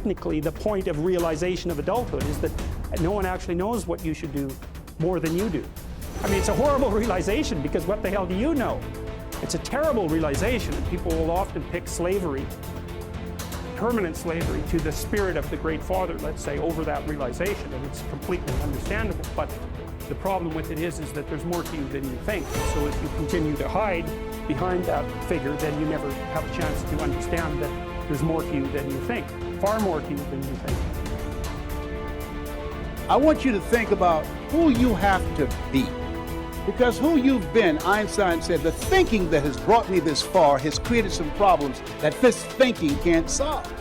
technically the point of realization of adulthood, is that no one actually knows what you should do more than you do. I mean, it's a horrible realization, because what the hell do you know? It's a terrible realization, and people will often pick slavery, permanent slavery, to the spirit of the Great Father, let's say, over that realization, and it's completely understandable. But the problem with it is that there's more to you than you think. So if you continue to hide behind that figure, then you never have a chance to understand that there's more to you than you think, far more to you than you think. I want you to think about who you have to be. Because who you've been, Einstein said, the thinking that has brought me this far has created some problems that this thinking can't solve.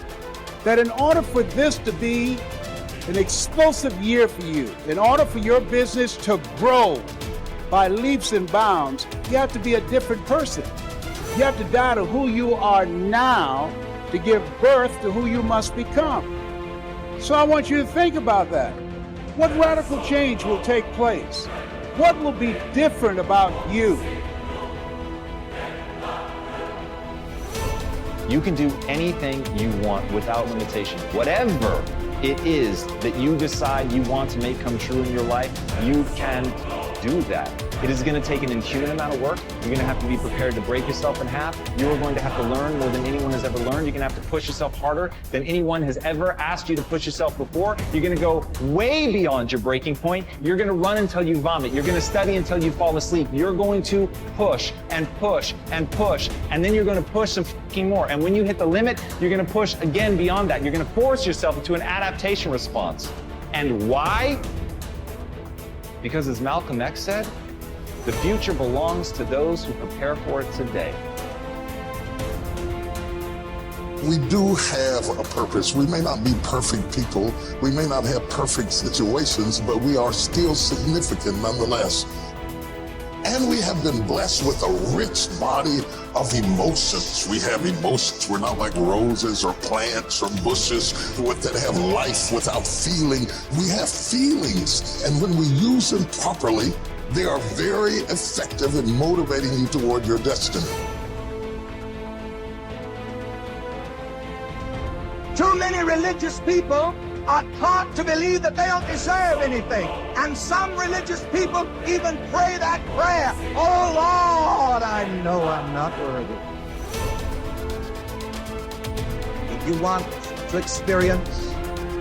That in order for this to be an explosive year for you, in order for your business to grow by leaps and bounds, you have to be a different person. You have to die to who you are now to give birth to who you must become. So I want you to think about that. What radical change will take place? What will be different about you? You can do anything you want without limitation. Whatever it is that you decide you want to make come true in your life, you can do that. It is going to take an inhuman amount of work. You're going to have to be prepared to break yourself in half. You are going to have to learn more than anyone has ever learned. You're going to have to push yourself harder than anyone has ever asked you to push yourself before. You're going to go way beyond your breaking point. You're going to run until you vomit. You're going to study until you fall asleep. You're going to push and push and push, and then you're going to push some fucking more. And when you hit the limit, you're going to push again beyond that. You're going to force yourself into an adaptation response. And why? Because as Malcolm X said, the future belongs to those who prepare for it today. We do have a purpose. We may not be perfect people. We may not have perfect situations, but we are still significant nonetheless. And we have been blessed with a rich body of emotions. We have emotions. We're not like roses or plants or bushes that have life without feeling. We have feelings, and when we use them properly, they are very effective in motivating you toward your destiny. Too many religious people are taught to believe that they don't deserve anything. And some religious people even pray that prayer, "Oh Lord, I know I'm not worthy." If you want to experience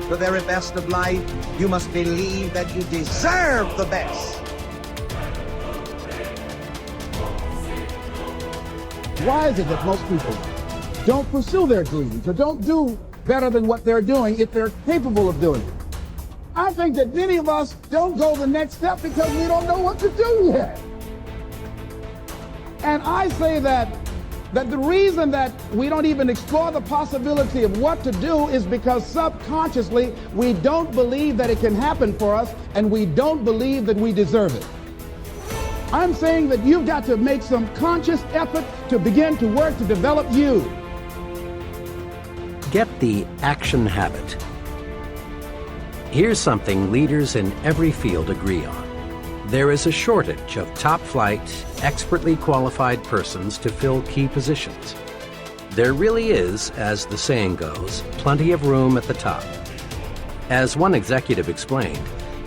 the very best of life, you must believe that you deserve the best. Why is it that most people don't pursue their dreams or don't do better than what they're doing if they're capable of doing it? I think that many of us don't go the next step because we don't know what to do yet. And I say that the reason that we don't even explore the possibility of what to do is because subconsciously we don't believe that it can happen for us, and we don't believe that we deserve it. I'm saying that you've got to make some conscious effort to begin to work to develop you. Get the action habit. Here's something leaders in every field agree on. There is a shortage of top-flight, expertly qualified persons to fill key positions. There really is, as the saying goes, plenty of room at the top. As one executive explained,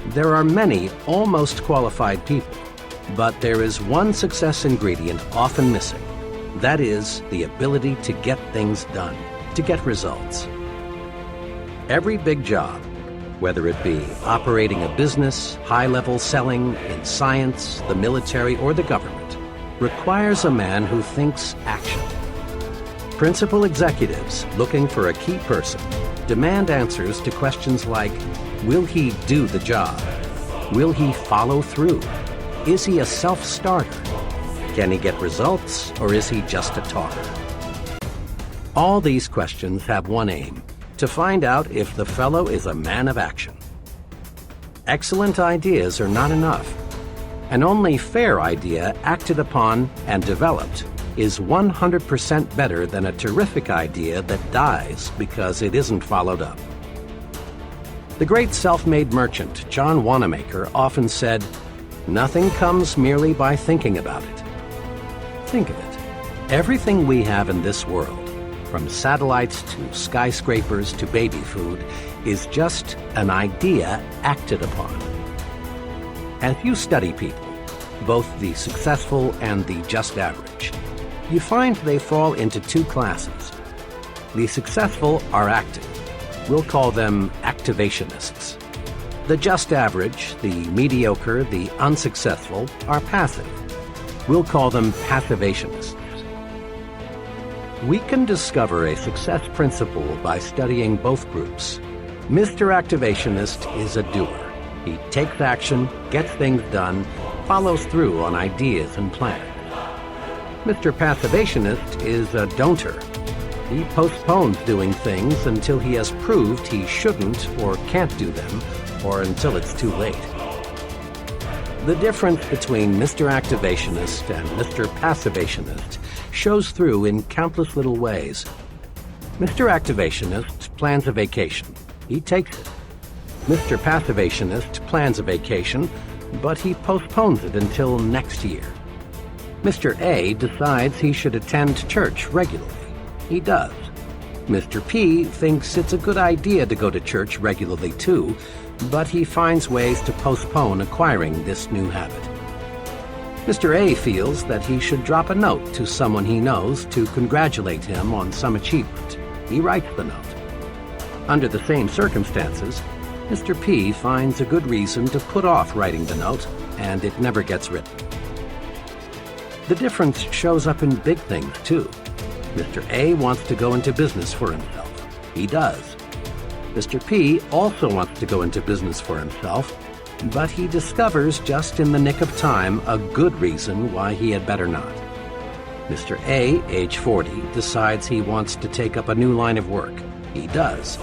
there are many almost qualified people, but there is one success ingredient often missing. That is the ability to get things done, to get results. Every big job, whether it be operating a business, high-level selling, in science, the military, or the government, requires a man who thinks action. Principal executives looking for a key person demand answers to questions like, will he do the job? Will he follow through? Is he a self-starter? Can he get results, or is he just a talker? All these questions have one aim: to find out if the fellow is a man of action. Excellent ideas are not enough. An only fair idea acted upon and developed is 100% better than a terrific idea that dies because it isn't followed up. The great self-made merchant John Wanamaker often said, "Nothing comes merely by thinking about it." Think of it. Everything we have in this world, from satellites to skyscrapers to baby food, is just an idea acted upon. As you study people, both the successful and the just average, you find they fall into two classes. The successful are active. We'll call them activationists. The just average, the mediocre, the unsuccessful are passive. We'll call them passivationists. We can discover a success principle by studying both groups. Mr. Activationist is a doer. He takes action, gets things done, follows through on ideas and plans. Mr. Passivationist is a don'ter. He postpones doing things until he has proved he shouldn't or can't do them, or until it's too late. The difference between Mr. Activationist and Mr. Passivationist shows through in countless little ways. Mr. Activationist plans a vacation. He takes it. Mr. Passivationist plans a vacation, but he postpones it until next year. Mr. A decides he should attend church regularly. He does. Mr. P thinks it's a good idea to go to church regularly too, but he finds ways to postpone acquiring this new habit. Mr. A feels that he should drop a note to someone he knows to congratulate him on some achievement. He writes the note. Under the same circumstances, Mr. P finds a good reason to put off writing the note, and it never gets written. The difference shows up in big things, too. Mr. A wants to go into business for himself. He does. Mr. P also wants to go into business for himself, but he discovers just in the nick of time a good reason why he had better not. Mr. A, age 40, decides he wants to take up a new line of work. He does.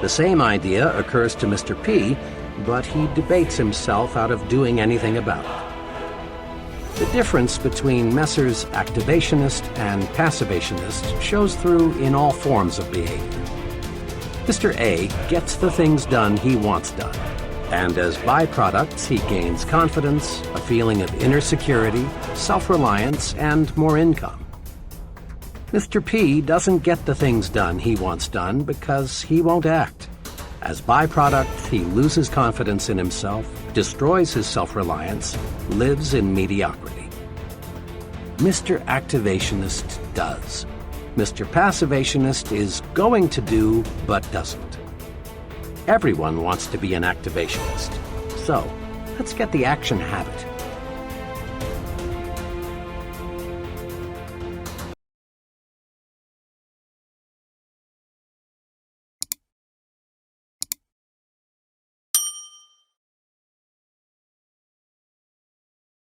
The same idea occurs to Mr. P, but he debates himself out of doing anything about it. The difference between Messrs. Activationist and Passivationist shows through in all forms of behavior. Mr. A gets the things done he wants done, and as byproducts he gains confidence, a feeling of inner security, self-reliance, and more income. Mr. P doesn't get the things done he wants done because he won't act. As byproducts, he loses confidence in himself, destroys his self-reliance, lives in mediocrity. Mr. Activationist does. Mr. Passivationist is going to do, but doesn't. Everyone wants to be an activationist. So, let's get the action habit.